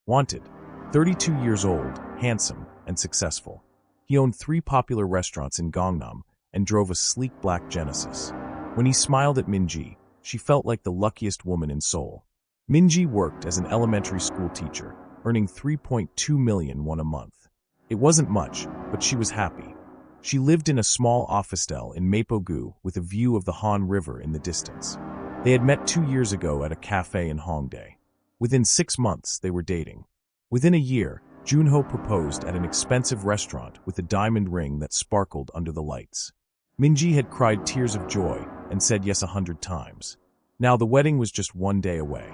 Wanted, 32 years old, handsome, and successful. He owned 3 popular restaurants in Gangnam and drove a sleek black Genesis. When he smiled at Minji, she felt like the luckiest woman in Seoul. Minji worked as an elementary school teacher, earning 3.2 million won a month. It wasn't much, but she was happy. She lived in a small office-dell in Mapogu with a view of the Han River in the distance. They had met 2 years ago at a cafe in Hongdae. Within 6 months, they were dating. Within a year, Junho proposed at an expensive restaurant with a diamond ring that sparkled under the lights. Minji had cried tears of joy and said yes 100 times. Now the wedding was just 1 day away.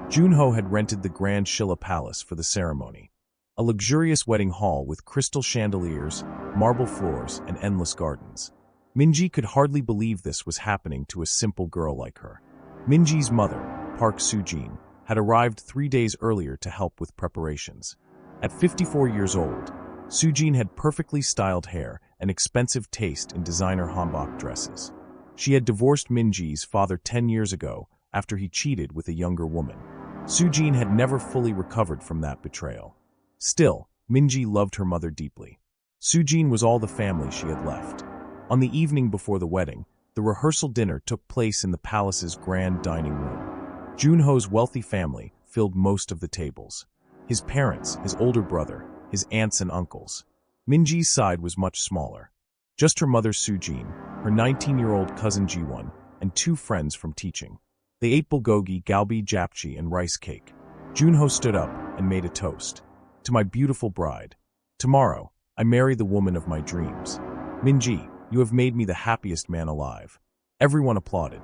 Junho had rented the Grand Shilla Palace for the ceremony. A luxurious wedding hall with crystal chandeliers, marble floors, and endless gardens. Minji could hardly believe this was happening to a simple girl like her. Minji's mother, Park Soo-jin, had arrived 3 days earlier to help with preparations. At 54 years old, Soo-jin had perfectly styled hair and expensive taste in designer hanbok dresses. She had divorced Minji's father 10 years ago after he cheated with a younger woman. Soo-jin had never fully recovered from that betrayal. Still, Minji loved her mother deeply. Soo-jin was all the family she had left. On the evening before the wedding, the rehearsal dinner took place in the palace's grand dining room. Junho's wealthy family filled most of the tables. His parents, his older brother, his aunts and uncles. Minji's side was much smaller. Just her mother Soo-jin, her 19-year-old cousin Jiwon, and 2 friends from teaching. They ate bulgogi, galbi japchae, and rice cake. Junho stood up and made a toast. To my beautiful bride. Tomorrow, I marry the woman of my dreams. Minji, you have made me the happiest man alive. Everyone applauded.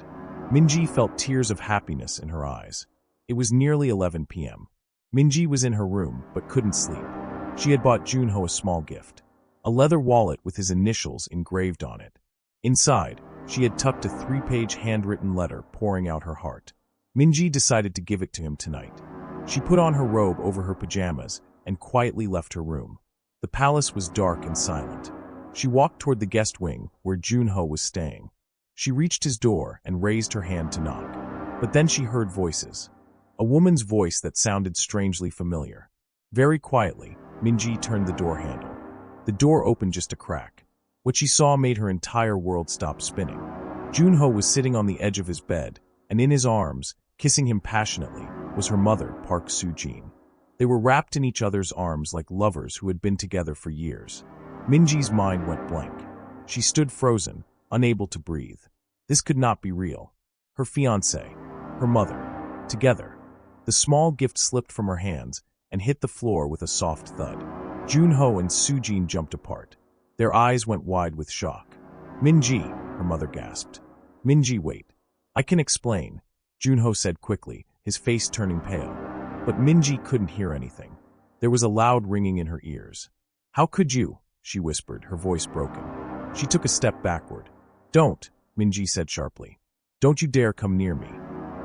Minji felt tears of happiness in her eyes. It was nearly 11 p.m. Minji was in her room but couldn't sleep. She had bought Junho a small gift. A leather wallet with his initials engraved on it. Inside, she had tucked a 3-page handwritten letter pouring out her heart. Minji decided to give it to him tonight. She put on her robe over her pajamas and quietly left her room. The palace was dark and silent. She walked toward the guest wing where Junho was staying. She reached his door and raised her hand to knock. But then she heard voices. A woman's voice that sounded strangely familiar. Very quietly, Minji turned the door handle. The door opened just a crack. What she saw made her entire world stop spinning. Junho was sitting on the edge of his bed, and in his arms, kissing him passionately, was her mother, Park Soo-jin. They were wrapped in each other's arms like lovers who had been together for years. Minji's mind went blank. She stood frozen, unable to breathe. This could not be real. Her fiancé, her mother, together. The small gift slipped from her hands and hit the floor with a soft thud. Junho and Soo-jin jumped apart. Their eyes went wide with shock. Minji, her mother gasped. Minji, wait. I can explain, Junho said quickly, his face turning pale. But Minji couldn't hear anything. There was a loud ringing in her ears. How could you? She whispered, her voice broken. She took a step backward. Don't, Minji said sharply. Don't you dare come near me.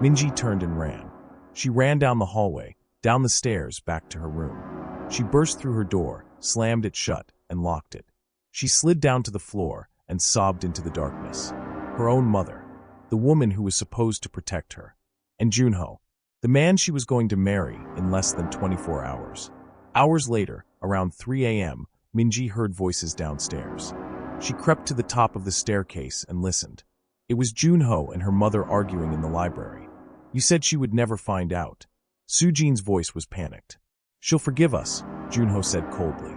Minji turned and ran. She ran down the hallway, down the stairs, back to her room. She burst through her door, slammed it shut, and locked it. She slid down to the floor and sobbed into the darkness. Her own mother, the woman who was supposed to protect her. And Junho, the man she was going to marry in less than 24 hours. Hours later, around 3 a.m., Minji heard voices downstairs. She crept to the top of the staircase and listened. It was Junho and her mother arguing in the library. You said she would never find out. Soo-jin's voice was panicked. She'll forgive us, Junho said coldly.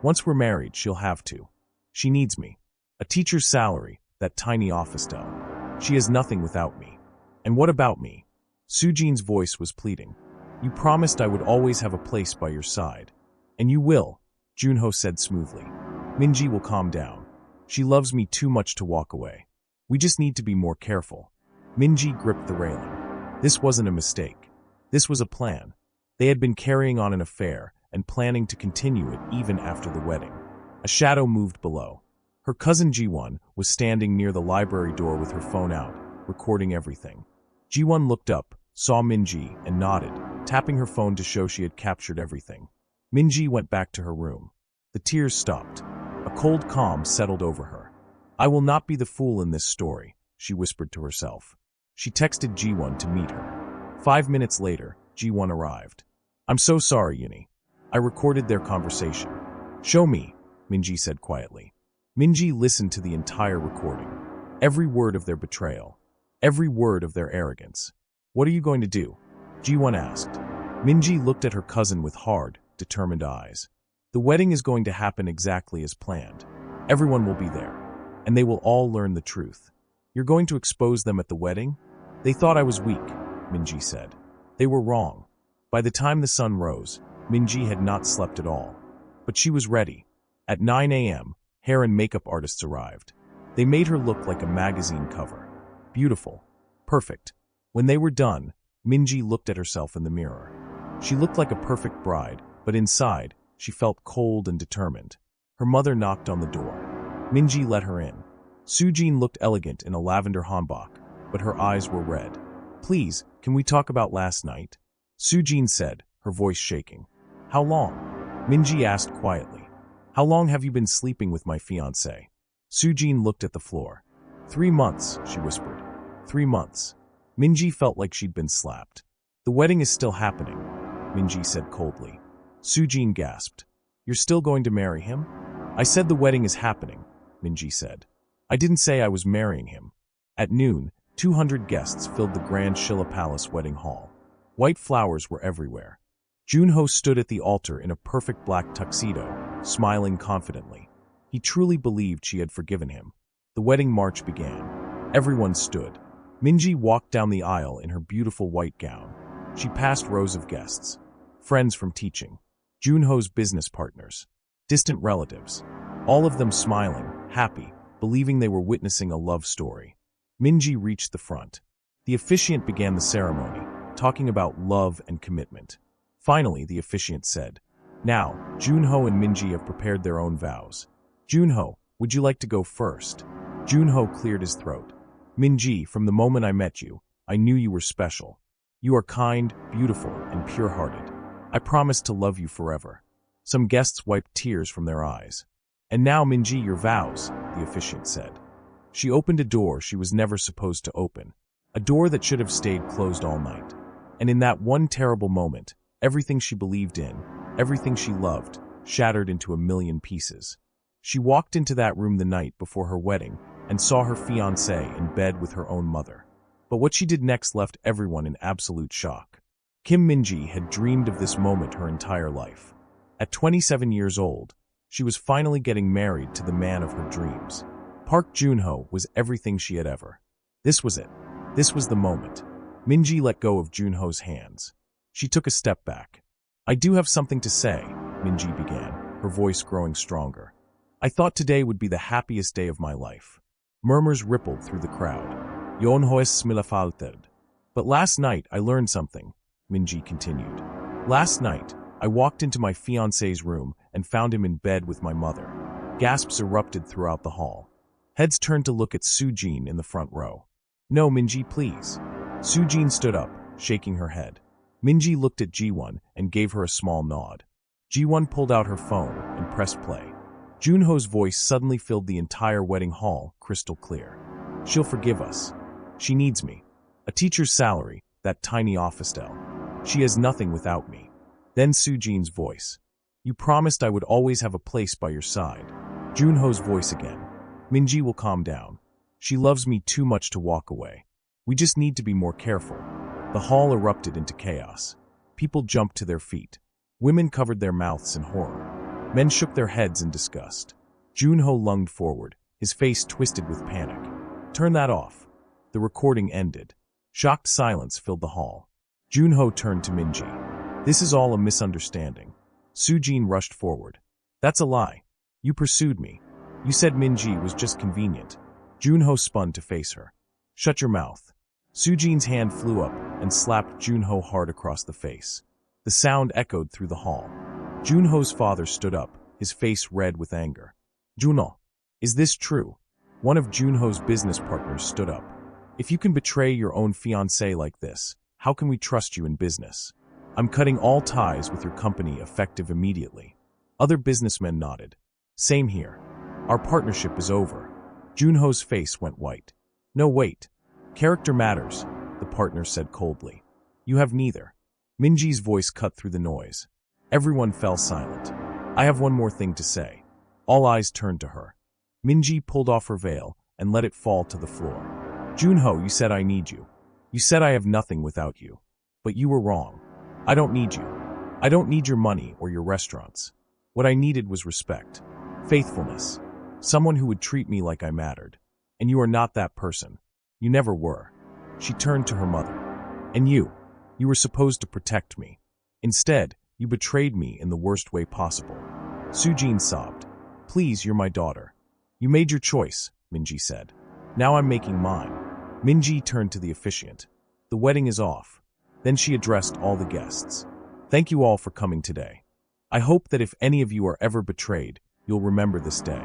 Once we're married, she'll have to. She needs me. A teacher's salary, that tiny office dell. She has nothing without me. And what about me? Soo-jin's voice was pleading. You promised I would always have a place by your side. And you will, Junho said smoothly. Minji will calm down. She loves me too much to walk away. We just need to be more careful. Minji gripped the railing. This wasn't a mistake. This was a plan. They had been carrying on an affair and planning to continue it even after the wedding. A shadow moved below. Her cousin Jiwon was standing near the library door with her phone out, recording everything. Jiwon looked up, saw Minji, and nodded, tapping her phone to show she had captured everything. Minji went back to her room. The tears stopped. A cold calm settled over her. I will not be the fool in this story, she whispered to herself. She texted Jiwon to meet her. 5 minutes later, Jiwon arrived. I'm so sorry, Yuni. I recorded their conversation. Show me, Minji said quietly. Minji listened to the entire recording. Every word of their betrayal. Every word of their arrogance. What are you going to do? Ji-won asked. Minji looked at her cousin with hard, determined eyes. The wedding is going to happen exactly as planned. Everyone will be there, and they will all learn the truth. You're going to expose them at the wedding? They thought I was weak, Minji said. They were wrong. By the time the sun rose, Minji had not slept at all. But she was ready. At 9 a.m., hair and makeup artists arrived. They made her look like a magazine cover. Beautiful. Perfect. When they were done, Minji looked at herself in the mirror. She looked like a perfect bride, but inside, she felt cold and determined. Her mother knocked on the door. Minji let her in. Sujin looked elegant in a lavender hanbok, but her eyes were red. Please, can we talk about last night? Sujin said, her voice shaking. How long? Minji asked quietly. How long have you been sleeping with my fiancé? Sujin looked at the floor. 3 months, she whispered. 3 months. Minji felt like she'd been slapped. The wedding is still happening, Minji said coldly. Sujin gasped. You're still going to marry him? I said the wedding is happening, Minji said. I didn't say I was marrying him. At noon, 200 guests filled the Grand Shilla Palace wedding hall. White flowers were everywhere. Junho stood at the altar in a perfect black tuxedo, smiling confidently. He truly believed she had forgiven him. The wedding march began. Everyone stood. Minji walked down the aisle in her beautiful white gown. She passed rows of guests. Friends from teaching. Junho's business partners. Distant relatives. All of them smiling, happy, believing they were witnessing a love story. Minji reached the front. The officiant began the ceremony, talking about love and commitment. Finally, the officiant said, Now, Junho and Minji have prepared their own vows. Junho, would you like to go first? Junho cleared his throat. Minji, from the moment I met you, I knew you were special. You are kind, beautiful, and pure-hearted. I promise to love you forever. Some guests wiped tears from their eyes. And now, Minji, your vows, the officiant said. She opened a door she was never supposed to open. A door that should have stayed closed all night. And in that one terrible moment, everything she believed in, everything she loved, shattered into a million pieces. She walked into that room the night before her wedding and saw her fiancé in bed with her own mother. But what she did next left everyone in absolute shock. Kim Minji had dreamed of this moment her entire life. At 27 years old, she was finally getting married to the man of her dreams. Park Junho was everything she had ever. This was it. This was the moment. Minji let go of Junho's hands. She took a step back. I do have something to say, Minji began, her voice growing stronger. I thought today would be the happiest day of my life. Murmurs rippled through the crowd. Yonhoes smilafalted. But last night I learned something, Minji continued. Last night, I walked into my fiancé's room and found him in bed with my mother. Gasps erupted throughout the hall. Heads turned to look at Sujin in the front row. No, Minji, please. Sujin stood up, shaking her head. Minji looked at Ji-won and gave her a small nod. Ji-won pulled out her phone and pressed play. Junho's voice suddenly filled the entire wedding hall, crystal clear. She'll forgive us. She needs me. A teacher's salary, that tiny office dell. She has nothing without me. Then Sujin's voice. You promised I would always have a place by your side. Junho's voice again. Minji will calm down. She loves me too much to walk away. We just need to be more careful. The hall erupted into chaos. People jumped to their feet. Women covered their mouths in horror. Men shook their heads in disgust. Junho lunged forward, his face twisted with panic. Turn that off. The recording ended. Shocked silence filled the hall. Junho turned to Minji. This is all a misunderstanding. Sujin rushed forward. That's a lie. You pursued me. You said Minji was just convenient. Junho spun to face her. Shut your mouth. Sujin's hand flew up and slapped Junho hard across the face. The sound echoed through the hall. Junho's father stood up, his face red with anger. Junho, is this true? One of Junho's business partners stood up. If you can betray your own fiancé like this, how can we trust you in business? I'm cutting all ties with your company effective immediately. Other businessmen nodded. Same here. Our partnership is over. Junho's face went white. No, wait. Character matters, the partner said coldly. You have neither. Minji's voice cut through the noise. Everyone fell silent. I have one more thing to say. All eyes turned to her. Minji pulled off her veil and let it fall to the floor. Junho, you said I need you. You said I have nothing without you. But you were wrong. I don't need you. I don't need your money or your restaurants. What I needed was respect. Faithfulness. Someone who would treat me like I mattered. And you are not that person. You never were. She turned to her mother. And you were supposed to protect me. Instead, you betrayed me in the worst way possible. Sujin sobbed. Please, you're my daughter. You made your choice, Minji said. Now I'm making mine. Minji turned to the officiant. The wedding is off. Then she addressed all the guests. Thank you all for coming today. I hope that if any of you are ever betrayed, you'll remember this day.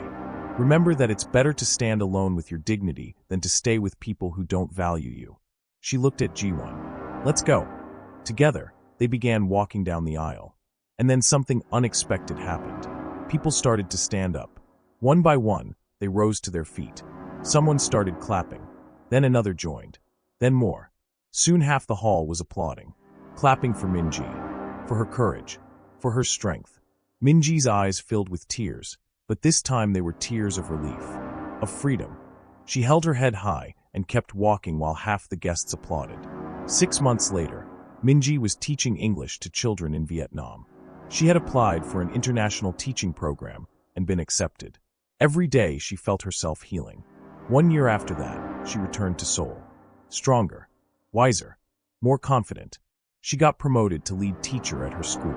Remember that it's better to stand alone with your dignity than to stay with people who don't value you. She looked at Ji-won. Let's go. Together, they began walking down the aisle. And then something unexpected happened. People started to stand up. One by one, they rose to their feet. Someone started clapping. Then another joined. Then more. Soon half the hall was applauding. Clapping for Minji. For her courage. For her strength. Minji's eyes filled with tears, but this time they were tears of relief. Of freedom. She held her head high and kept walking while half the guests applauded. 6 months later, Minji was teaching English to children in Vietnam. She had applied for an international teaching program and been accepted. Every day she felt herself healing. 1 year after that, she returned to Seoul. Stronger, wiser, more confident. She got promoted to lead teacher at her school.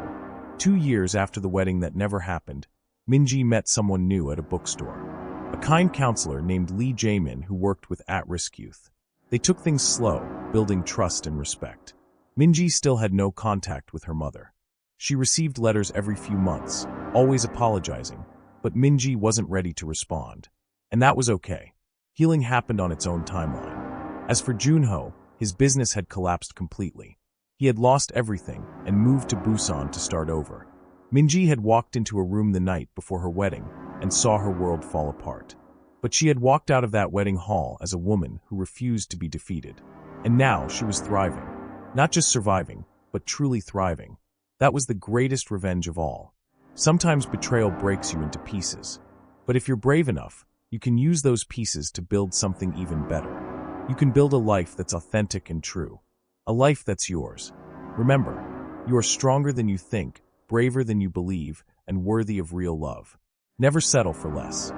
2 years after the wedding that never happened, Minji met someone new at a bookstore. A kind counselor named Lee Jae-min who worked with at-risk youth. They took things slow, building trust and respect. Minji still had no contact with her mother. She received letters every few months, always apologizing, but Minji wasn't ready to respond. And that was okay. Healing happened on its own timeline. As for Junho, his business had collapsed completely. He had lost everything and moved to Busan to start over. Minji had walked into a room the night before her wedding and saw her world fall apart. But she had walked out of that wedding hall as a woman who refused to be defeated. And now she was thriving. Not just surviving, but truly thriving. That was the greatest revenge of all. Sometimes betrayal breaks you into pieces. But if you're brave enough, you can use those pieces to build something even better. You can build a life that's authentic and true. A life that's yours. Remember, you are stronger than you think, braver than you believe, and worthy of real love. Never settle for less.